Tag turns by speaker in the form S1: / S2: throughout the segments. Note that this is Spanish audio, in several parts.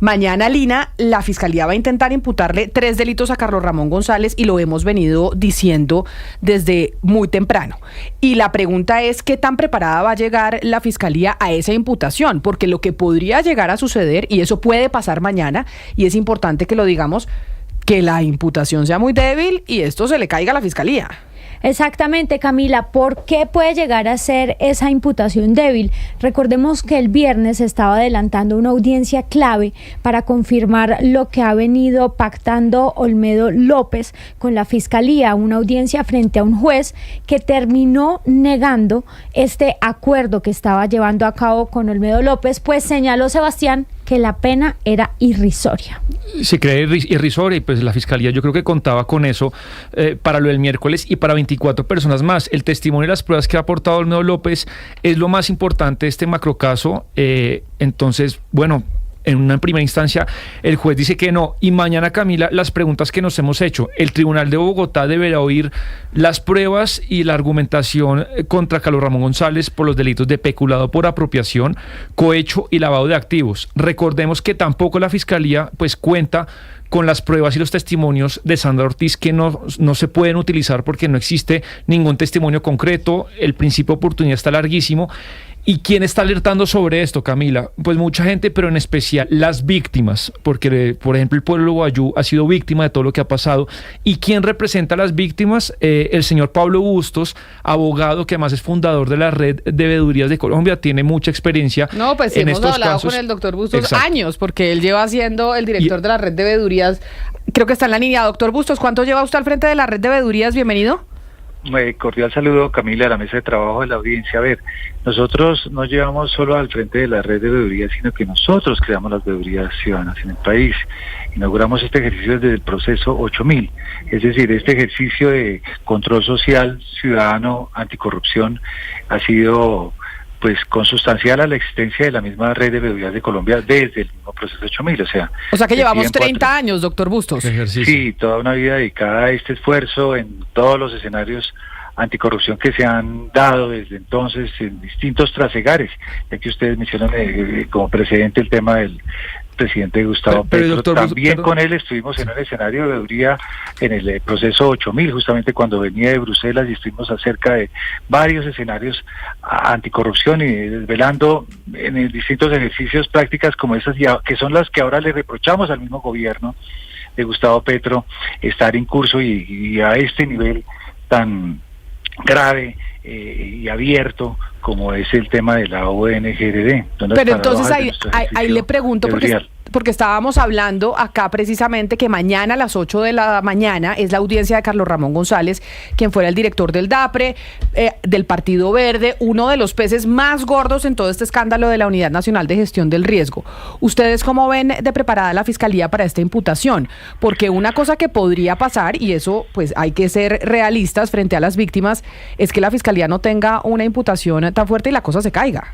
S1: Mañana, Lina, la Fiscalía va a intentar imputarle 3 delitos a Carlos Ramón González y lo hemos venido diciendo desde muy temprano. Y la pregunta es, ¿qué tan preparada va a llegar la Fiscalía a esa imputación? Porque lo que podría llegar a suceder, y eso puede pasar mañana, y es importante que lo digamos, que la imputación sea muy débil y esto se le caiga a la Fiscalía.
S2: Exactamente, Camila. ¿Por qué puede llegar a ser esa imputación débil? Recordemos que el viernes se estaba adelantando una audiencia clave para confirmar lo que ha venido pactando Olmedo López con la Fiscalía, una audiencia frente a un juez que terminó negando este acuerdo que estaba llevando a cabo con Olmedo López, pues señaló Sebastián que la pena era irrisoria.
S3: Se cree irrisoria y pues la Fiscalía yo creo que contaba con eso para lo del miércoles y para 24 personas más. El testimonio y las pruebas que ha aportado Olmedo López es lo más importante de este macrocaso. Entonces, bueno, en una primera instancia el juez dice que no, y mañana, Camila, las preguntas que nos hemos hecho: el Tribunal de Bogotá deberá oír las pruebas y la argumentación contra Carlos Ramón González por los delitos de peculado por apropiación, cohecho y lavado de activos. Recordemos que tampoco la Fiscalía pues cuenta con las pruebas y los testimonios de Sandra Ortiz, que no se pueden utilizar porque no existe ningún testimonio concreto, el principio de oportunidad está larguísimo. ¿Y quién está alertando sobre esto, Camila? Pues mucha gente, pero en especial las víctimas, porque, por ejemplo, el pueblo guayú ha sido víctima de todo lo que ha pasado. ¿Y quién representa a las víctimas? El señor Pablo Bustos, abogado que además es fundador de la Red de Veedurías de Colombia, tiene mucha experiencia en estos casos. No, pues hemos hablado
S1: con el doctor Bustos años, porque él lleva siendo el director de la Red de Veedurías. Creo que está en la línea. Doctor Bustos, ¿cuánto lleva usted al frente de la Red de Veedurías? Bienvenido.
S4: Cordial saludo, Camila, a la mesa de trabajo de la audiencia. A ver, nosotros no llevamos solo al frente de la red de veedurías, sino que nosotros creamos las veedurías ciudadanas en el país. Inauguramos este ejercicio desde el proceso 8000, es decir, este ejercicio de control social ciudadano, anticorrupción, ha sido pues consustancial a la existencia de la misma red de veedurías de Colombia desde el mismo proceso 8000, o sea
S1: que llevamos 30 años, doctor Bustos.
S4: Sí, toda una vida dedicada a este esfuerzo en todos los escenarios anticorrupción que se han dado desde entonces en distintos trasegares, ya que ustedes mencionan como precedente el tema del presidente Gustavo Petro. Doctor, también con él estuvimos en un escenario de veeduría en el proceso 8000, justamente cuando venía de Bruselas, y estuvimos acerca de varios escenarios anticorrupción y desvelando en distintos ejercicios prácticas como esas, que son las que ahora le reprochamos al mismo gobierno de Gustavo Petro estar en curso y a este nivel tan grave y abierto como es el tema de la ONGRD.
S1: Pero entonces ahí le pregunto, porque estábamos hablando acá precisamente que mañana a las 8 de la mañana es la audiencia de Carlos Ramón González, quien fuera el director del DAPRE, del Partido Verde, uno de los peces más gordos en todo este escándalo de la Unidad Nacional de Gestión del Riesgo. ¿Ustedes cómo ven de preparada la Fiscalía para esta imputación? Porque una cosa que podría pasar, y eso pues hay que ser realistas frente a las víctimas, es que la Fiscalía no tenga una imputación tan fuerte y la cosa se caiga.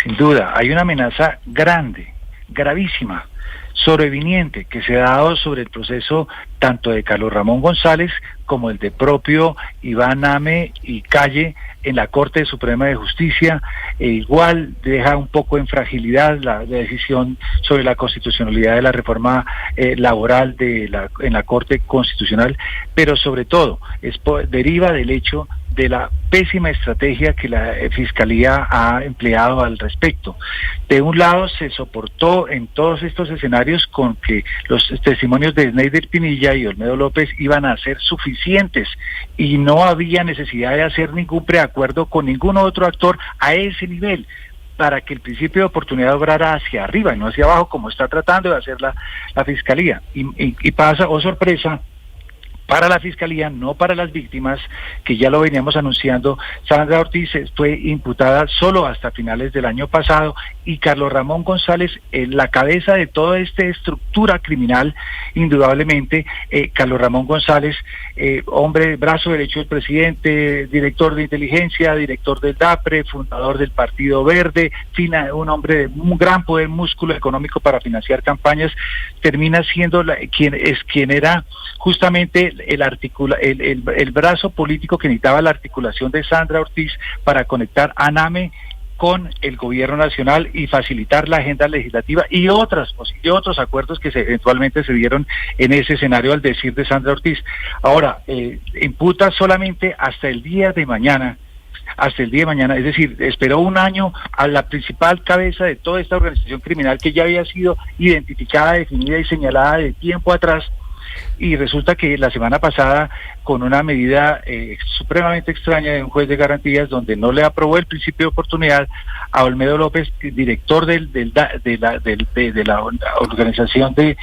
S4: Sin duda, hay una amenaza grande, gravísima, sobreviniente, que se ha dado sobre el proceso tanto de Carlos Ramón González como el de propio Iván Name y Calle en la Corte Suprema de Justicia. Igual deja un poco en fragilidad la decisión sobre la constitucionalidad de la reforma laboral en la Corte Constitucional, pero sobre todo deriva del hecho de la pésima estrategia que la Fiscalía ha empleado al respecto. De un lado se soportó en todos estos escenarios con que los testimonios de Sneider Pinilla y Olmedo López iban a ser suficientes y no había necesidad de hacer ningún preacuerdo con ningún otro actor a ese nivel para que el principio de oportunidad obrara hacia arriba y no hacia abajo como está tratando de hacer la Fiscalía. Y pasa, oh sorpresa, para la Fiscalía, no para las víctimas, que ya lo veníamos anunciando. Sandra Ortiz fue imputada solo hasta finales del año pasado y Carlos Ramón González, la cabeza de toda esta estructura criminal, indudablemente. Carlos Ramón González, hombre, brazo derecho del presidente, director de inteligencia, director del DAPRE, fundador del Partido Verde, un hombre de un gran poder, músculo económico para financiar campañas, termina siendo quien era justamente el brazo político que necesitaba la articulación de Sandra Ortiz para conectar a Name con el gobierno nacional y facilitar la agenda legislativa y otros acuerdos que eventualmente se dieron en ese escenario al decir de Sandra Ortiz. Ahora, imputa solamente hasta el día de mañana, es decir, esperó un año a la principal cabeza de toda esta organización criminal que ya había sido identificada, definida y señalada de tiempo atrás, y resulta que la semana pasada, con una medida supremamente extraña de un juez de garantías, donde no le aprobó el principio de oportunidad a Olmedo López, director de la organización de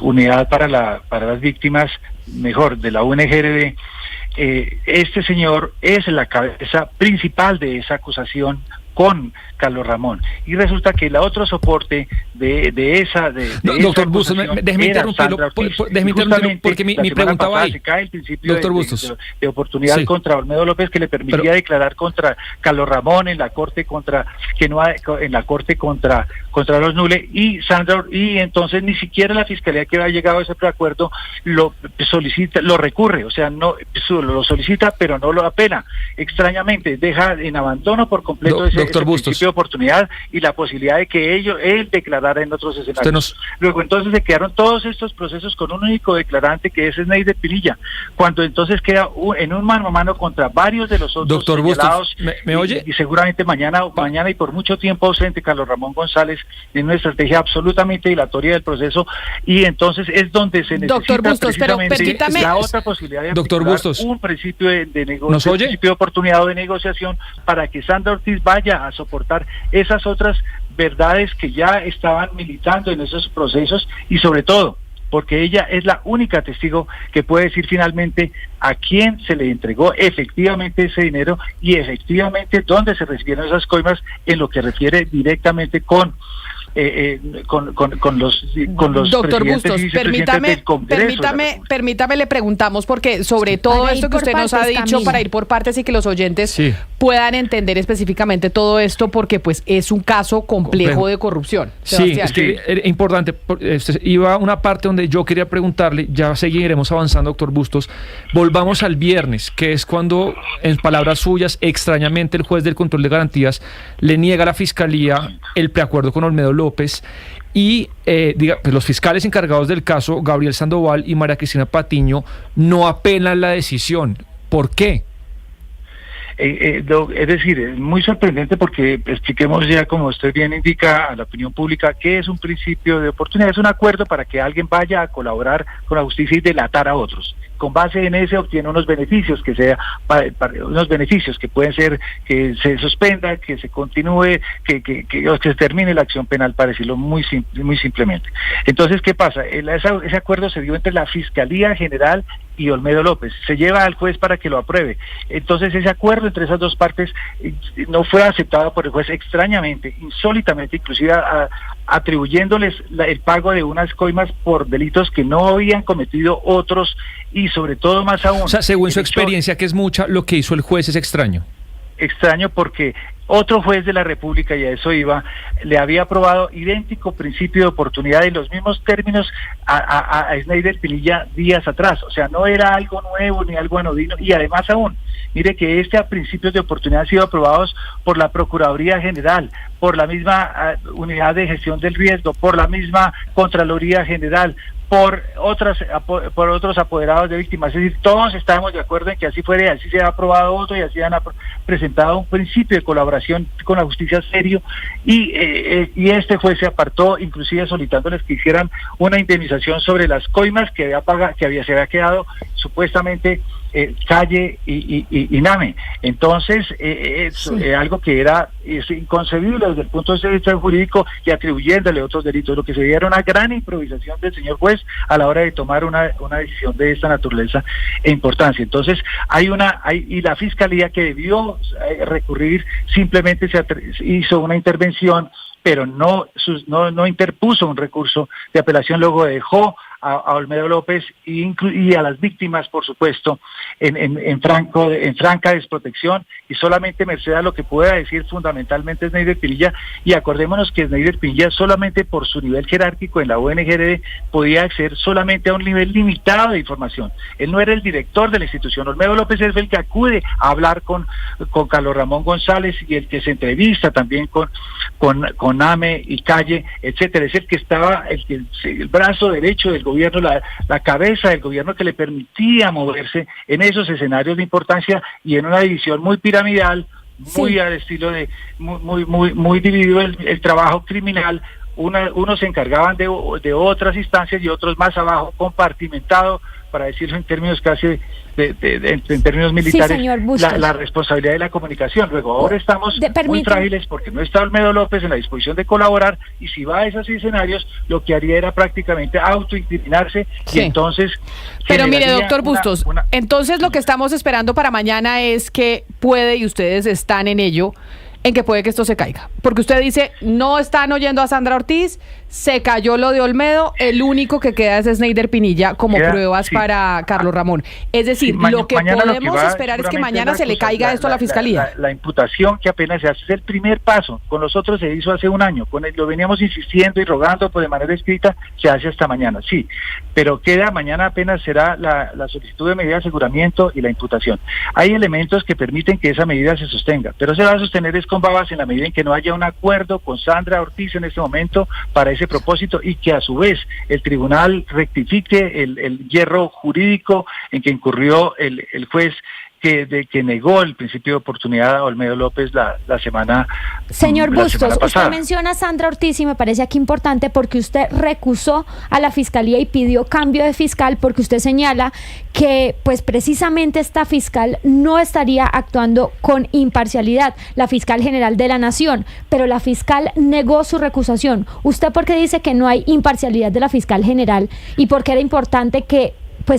S4: Unidad para las Víctimas, de la UNGRD, este señor es la cabeza principal de esa acusación con Carlos Ramón, y resulta que el otro soporte de esa
S3: doctor Bustos, déjeme interrumpirlo porque mi pregunta va ahí.
S4: Se cae el principio de oportunidad contra Olmedo López, que le permitía declarar contra Carlos Ramón en la corte contra los Nule, y Sandra, y entonces ni siquiera la fiscalía, que había llegado a ese preacuerdo, lo solicita, lo recurre, o sea, no lo solicita, pero no lo apela. Extrañamente deja en abandono por completo ese principio de oportunidad y la posibilidad de que él declarara en otros escenarios. Luego entonces se quedaron todos estos procesos con un único declarante, que es Sneider Pinilla, cuando entonces queda en un mano a mano contra varios de los otros señalados.
S3: ¿Me oye?
S4: Y seguramente mañana y por mucho tiempo ausente Carlos Ramón González, en una estrategia absolutamente dilatoria del proceso, y entonces es donde se necesita,
S1: doctor Bustos, pero permítame,
S4: la otra posibilidad de
S3: doctor Bustos,
S4: un principio de principio de oportunidad o de negociación, para que Sandra Ortiz vaya a soportar esas otras verdades que ya estaban militando en esos procesos, y sobre todo porque ella es la única testigo que puede decir finalmente a quién se le entregó efectivamente ese dinero y efectivamente dónde se recibieron esas coimas, en lo que refiere directamente con los
S1: doctor Bustos, permítame, le preguntamos, porque sobre todo esto que usted nos ha dicho, Camila, para ir por partes y que los oyentes puedan entender específicamente todo esto, porque pues es un caso complejo de corrupción.
S3: Sí, es que es importante, iba una parte donde yo quería preguntarle, ya seguiremos avanzando, doctor Bustos. Volvamos al viernes, que es cuando, en palabras suyas, extrañamente el juez del control de garantías le niega a la fiscalía el preacuerdo con Olmedo López, y pues los fiscales encargados del caso, Gabriel Sandoval y María Cristina Patiño, no apelan la decisión. ¿Por qué?
S4: Es decir, es muy sorprendente, porque expliquemos ya, como usted bien indica, a la opinión pública, qué es un principio de oportunidad. Es un acuerdo para que alguien vaya a colaborar con la justicia y delatar a otros. Con base en ese obtiene unos beneficios, unos beneficios que pueden ser que se suspenda, que se continúe, que se termine la acción penal, para decirlo muy simplemente. Entonces, ¿qué pasa? Ese acuerdo se dio entre la Fiscalía General y Olmedo López. Se lleva al juez para que lo apruebe. Entonces, ese acuerdo entre esas dos partes no fue aceptado por el juez, extrañamente, insólitamente, inclusive atribuyéndoles el pago de unas coimas por delitos que no habían cometido otros, y sobre todo, más aún...
S3: O sea, según su experiencia, que es mucha, lo que hizo el juez es extraño.
S4: Extraño porque otro juez de la República, y a eso iba, le había aprobado idéntico principio de oportunidad en los mismos términos a Sneider Pinilla días atrás. O sea, no era algo nuevo ni algo anodino, y además aún, mire que principios de oportunidad han sido aprobados por la Procuraduría General, por la misma Unidad de Gestión del Riesgo, por la misma Contraloría General, por otros apoderados de víctimas. Es decir, todos estábamos de acuerdo en que así fuera, y así se ha aprobado otro, y así han presentado un principio de colaboración con la justicia serio, y este juez se apartó, inclusive solicitándoles que hicieran una indemnización sobre las coimas que se había quedado supuestamente Calle y Name. Entonces, algo que es inconcebible desde el punto de vista jurídico, y atribuyéndole otros delitos. Lo que se veía era una gran improvisación del señor juez a la hora de tomar una decisión de esta naturaleza e importancia. Entonces, y la fiscalía, que debió recurrir, simplemente hizo una intervención, pero no interpuso un recurso de apelación, luego dejó a Olmedo López y a las víctimas, por supuesto, en franca desprotección, y solamente merced a lo que pueda decir fundamentalmente Sneider Pinilla. Y acordémonos que Sneider Pinilla, solamente por su nivel jerárquico en la ONGRD, podía acceder solamente a un nivel limitado de información. Él no era el director de la institución. Olmedo López es el que acude a hablar con Carlos Ramón González, y el que se entrevista también con AME y Calle, etcétera. Es el que estaba, el brazo derecho del gobierno, la cabeza del gobierno, que le permitía moverse en esos escenarios de importancia y en una división muy piramidal, muy al estilo de muy dividido el trabajo criminal. Unos se encargaban de otras instancias y otros más abajo, compartimentado, para decirlo en términos casi en términos militares,
S2: señor
S4: la responsabilidad de la comunicación. Luego, ahora estamos muy frágiles porque no está Olmedo López en la disposición de colaborar, y si va a esos escenarios, lo que haría era prácticamente autoincriminarse, y entonces...
S1: Pero mire, doctor Bustos, entonces lo que estamos esperando para mañana es que puede, y ustedes están en ello, en que puede que esto se caiga. Porque usted dice, no están oyendo a Sandra Ortiz, se cayó lo de Olmedo, el único que queda es Sneider Pinilla como pruebas para Carlos Ramón. Es decir, lo que podemos esperar es que mañana se le caiga esto a la Fiscalía.
S4: La imputación que apenas se hace es el primer paso. Con nosotros se hizo hace un año, lo veníamos insistiendo y rogando de manera escrita, se hace hasta mañana, sí. Pero mañana apenas será la solicitud de medida de aseguramiento y la imputación. Hay elementos que permiten que esa medida se sostenga, pero se va a sostener con babas en la medida en que no haya un acuerdo con Sandra Ortiz en este momento para ese propósito, y que a su vez el tribunal rectifique el hierro jurídico en que incurrió el juez que negó el principio de oportunidad a Olmedo López la semana pasada.
S2: Señor Bustos, usted menciona a Sandra Ortiz y me parece aquí importante porque usted recusó a la Fiscalía y pidió cambio de fiscal, porque usted señala que pues precisamente esta fiscal no estaría actuando con imparcialidad, la fiscal general de la Nación, pero la fiscal negó su recusación. ¿Usted por qué dice que no hay imparcialidad de la fiscal general y por qué era importante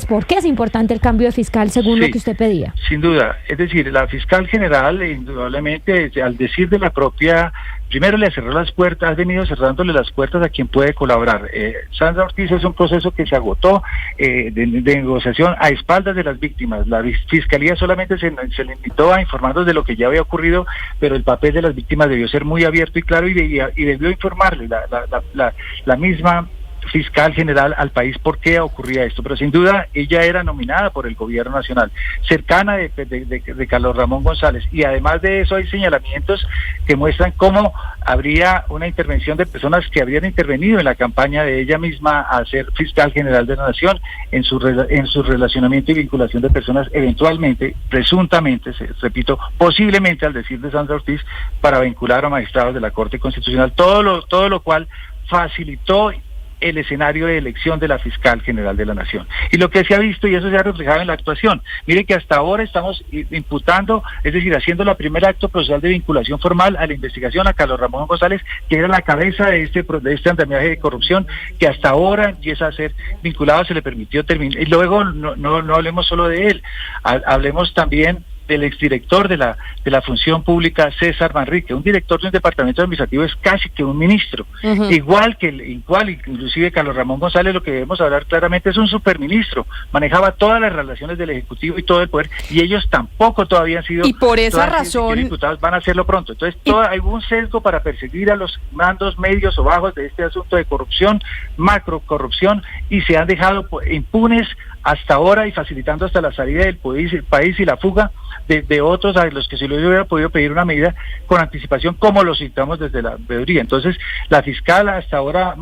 S2: ¿por qué es importante el cambio de fiscal según lo que usted pedía?
S4: Sin duda, es decir, la fiscal general, indudablemente, al decir de la propia, primero le cerró las puertas, ha venido cerrándole las puertas a quien puede colaborar. Sandra Ortiz es un proceso que se agotó de negociación a espaldas de las víctimas. La fiscalía solamente se limitó a informarnos de lo que ya había ocurrido, pero el papel de las víctimas debió ser muy abierto y claro, y debió informarle la misma fiscal general al país por qué ocurría esto. Pero sin duda ella era nominada por el gobierno nacional, cercana de Carlos Ramón González, y además de eso hay señalamientos que muestran cómo habría una intervención de personas que habrían intervenido en la campaña de ella misma a ser fiscal general de la Nación, en su relacionamiento y vinculación de personas, eventualmente, presuntamente, repito, posiblemente al decir de Sandra Ortiz, para vincular a magistrados de la Corte Constitucional, todo lo cual facilitó el escenario de elección de la fiscal general de la Nación. Y lo que se ha visto, y eso se ha reflejado en la actuación, mire que hasta ahora estamos imputando, es decir, haciendo el primer acto procesal de vinculación formal a la investigación a Carlos Ramón González, que era la cabeza de este andamiaje de corrupción, que hasta ahora empieza a ser vinculado, se le permitió terminar. Y luego no hablemos solo de él, hablemos también del exdirector de la función pública, César Manrique. Un director de un departamento administrativo es casi que un ministro. Igual inclusive Carlos Ramón González, lo que debemos hablar claramente, es un superministro. Manejaba todas las relaciones del Ejecutivo y todo el poder, y ellos tampoco todavía han sido...
S1: Y por esa razón...
S4: diputados, van a hacerlo pronto. Entonces, hay un sesgo para perseguir a los mandos medios o bajos de este asunto de corrupción, macro corrupción, y se han dejado impunes hasta ahora, y facilitando hasta la salida del país y la fuga de otros a los que se les hubiera podido pedir una medida con anticipación, como lo citamos desde la veeduría. Entonces, la fiscal hasta ahora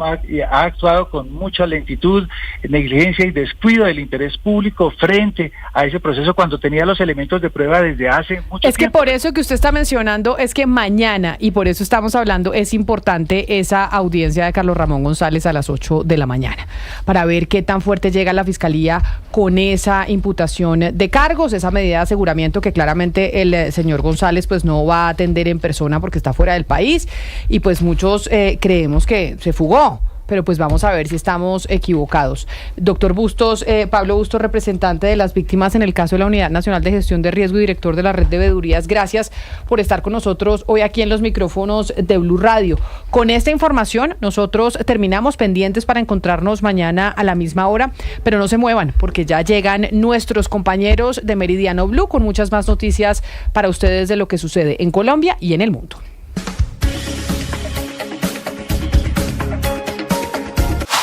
S4: ha actuado con mucha lentitud, negligencia y descuido del interés público frente a ese proceso, cuando tenía los elementos de prueba desde hace mucho tiempo.
S1: Es que por eso que usted está mencionando, es que mañana, y por eso estamos hablando, es importante esa audiencia de Carlos Ramón González a las 8 de la mañana, para ver qué tan fuerte llega la Fiscalía con esa imputación de cargos, esa medida de aseguramiento que claramente el señor González pues no va a atender en persona porque está fuera del país, y pues muchos creemos que se fugó. pero pues vamos a ver si estamos equivocados. Doctor Bustos, Pablo Bustos, representante de las víctimas en el caso de la Unidad Nacional de Gestión de Riesgo y director de la Red de Veedurías, gracias por estar con nosotros hoy aquí en los micrófonos de Blue Radio. Con esta información nosotros terminamos, pendientes para encontrarnos mañana a la misma hora, pero no se muevan porque ya llegan nuestros compañeros de Meridiano Blue con muchas más noticias para ustedes de lo que sucede en Colombia y en el mundo.